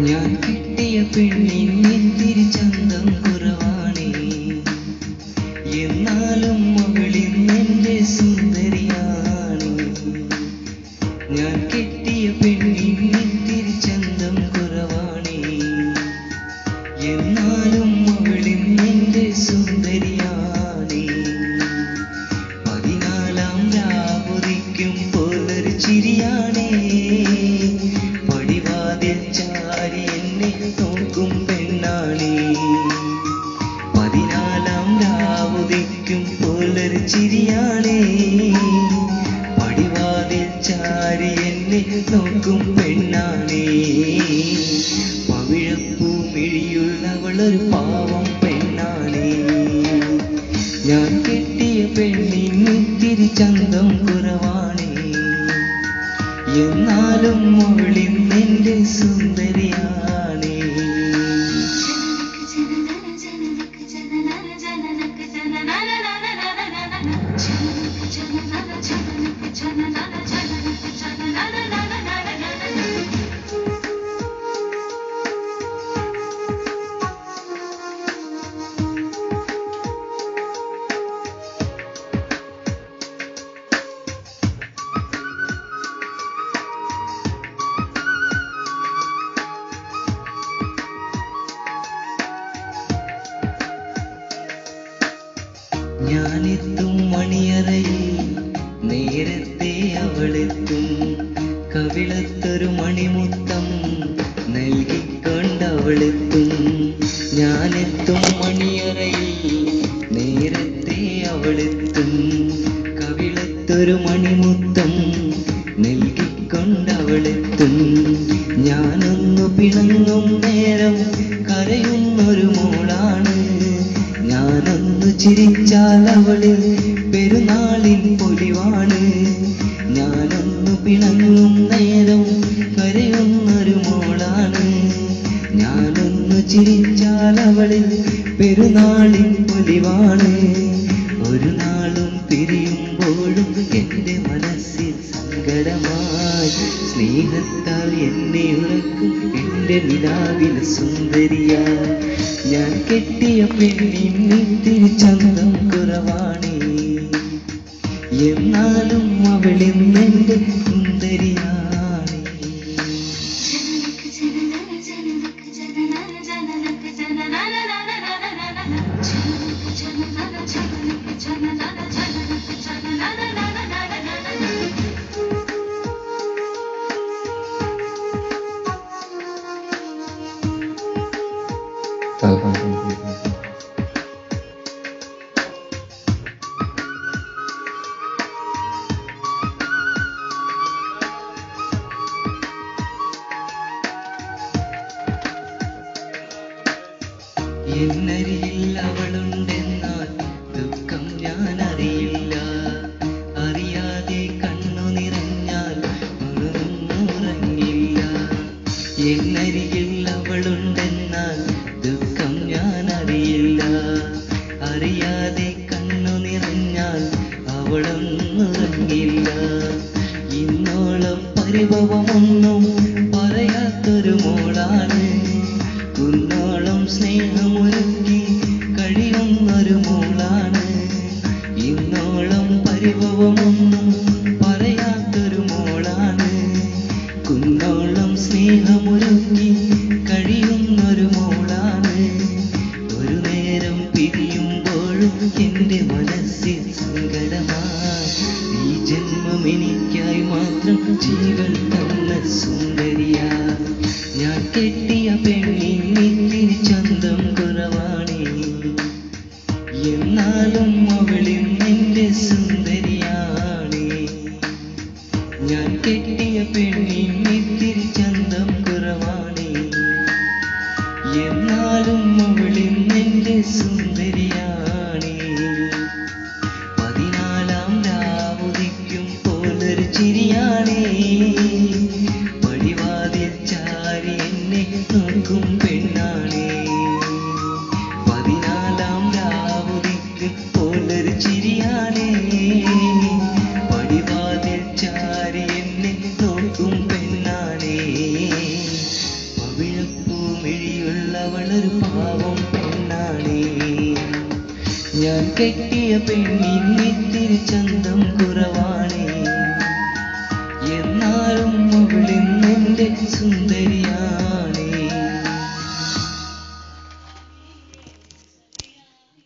ഞാൻ കിട്ടിയ പെണ്ണിന്നിത്തിരി ചന്തം കുറവാണേ, എന്നാലും അവളിന്നെന്റെ സുന്ദരിയാണ്. ഞാൻ കിട്ടിയ പെണ്ണിന്നിത്തിരി ചന്തം കുറവാണേ, എന്നാലും അവളിന്നെന്റെ സുന്ദരിയാണ്. 14-ാം രാവുദിക്കും പോലൊരു ചിരിയാണേ, പടിവാതിൽ ചാരി എന്നെ നോക്കും പെണ്ണാണേ. 14-ാം രാവുദിക്കും പോലൊരു ചിരിയാണേ, പടിവാതിൽ ചാരി എന്നെ നോക്കും പെണ്ണാണേ. പവിഴപ്പൂ മിഴിയുള്ളവളൊരു പാവം പെണ്ണാണേ. ഞാൻ കെട്ടിയ പെണ്ണിന്നിത്തിരി ചന്തം കുറവാണേ, എന്നാലും അവളിന്നെന്റെ സുന്ദരിയാണേ. ഞാനെത്തും മണിയറയിൽ നേരത്തെ അവളെത്തും, കവിളത്തൊരു മണിമുത്തം നൽകിക്കൊണ്ടവളെത്തും. ഞാനെത്തും മണിയറയിൽ നേരത്തെ അവളെത്തും, കവിളത്തൊരു മണിമുത്തം നൽകിക്കൊണ്ടവളെത്തും. ഞാനൊന്നു പിണങ്ങും നേരം കരയുന്നൊരു മോളാണ്, ഞാനൊന്നു ചിരിച്ചാൽ അവളിൽ പെരുന്നാളിൻ പൊലിവാണ്. ഞാനൊന്നു പിണങ്ങും നേരം കരയുന്നൊരു മോളാണ്, ഞാനൊന്നു ചിരിച്ചാൽ അവളിൽ പെരുന്നാളിൻ പൊലിവാണ്. ഒരു നാളും പിരിയുമ്പോഴും എൻ്റെ മനസ്സിൽ സങ്കടമായി, സ്നേഹത്താൽ എന്നെ ഉറക്കും എൻ്റെ നിലാവിൽ സുന്ദരിയാ. ഞാൻ കെട്ടിയ പെണ്ണിന്നിത്തിരി ചന്തം കുറവാണേ, എന്നാലും അവളിന്നെന്റെ സുന്ദരിയാണേ. എന്നരികിൽ അവളുണ്ടെന്നാൽ ദുഃഖം ഞാൻ അറിയില്ല, അറിയാതെ കണ്ണു നിറഞ്ഞാൽ ഉറങ്ങില്ല. എന്നരികിൽ അവളുണ്ടെന്നാൽ ദുഃഖം ഞാൻ അറിയില്ല, അറിയാതെ കണ്ണു നിറഞ്ഞാൽ അവളൊന്നുറങ്ങില്ല. ഇന്നോളം പരിഭവമൊന്നും പറയാത്തൊരു മോളാണ്, കുന്നോളം സ്നേഹമൊരുക്കി കഴിയുന്നൊരു മോളാണ്. ഇന്നോളം പരിഭവമൊന്നും പറയാത്തൊരു മോളാണ്, കുന്നോളം സ്നേഹമൊരുക്കി കഴിയുന്നൊരു മോളാണ്. ഒരു നേരം പിരിയുമ്പോഴും എൻ്റെ മനസ്സിൽ സങ്കടമായി, ഈ ജന്മം എനിക്കായി മാത്രം ജീവൻ തന്ന സുന്ദരിയാ. ഞാൻ കെട്ടിയ പെണ്ണിന്നിത്തിരി ചന്തം കുറവാണേ, എന്നാലും അവളിന്നെന്റെ സുന്ദരിയാണേ. ഞാൻ കെട്ടിയ പെണ്ണിന്നിത്തിരി ചന്തം കുറവാണേ, എന്നാലും അവളിന്നെന്റെ സുന്ദരിയാണേ. 14-ാം രാവുദിക്കും പോലൊരു ചിരിയാണേ, പടിവാതിൽ ചാരി എന്നെ നോക്കും പെണ്ണാണേ. 14-ാം രാവുദിക്കും പോലൊരു ചിരിയാണേ, പടിവാതിൽ ചാരി എന്നെ നോക്കും പെണ്ണാണേ. പവിഴ കെട്ടിയ പെണ്ണിന്നിത്തിരി ചന്തം കുറവാ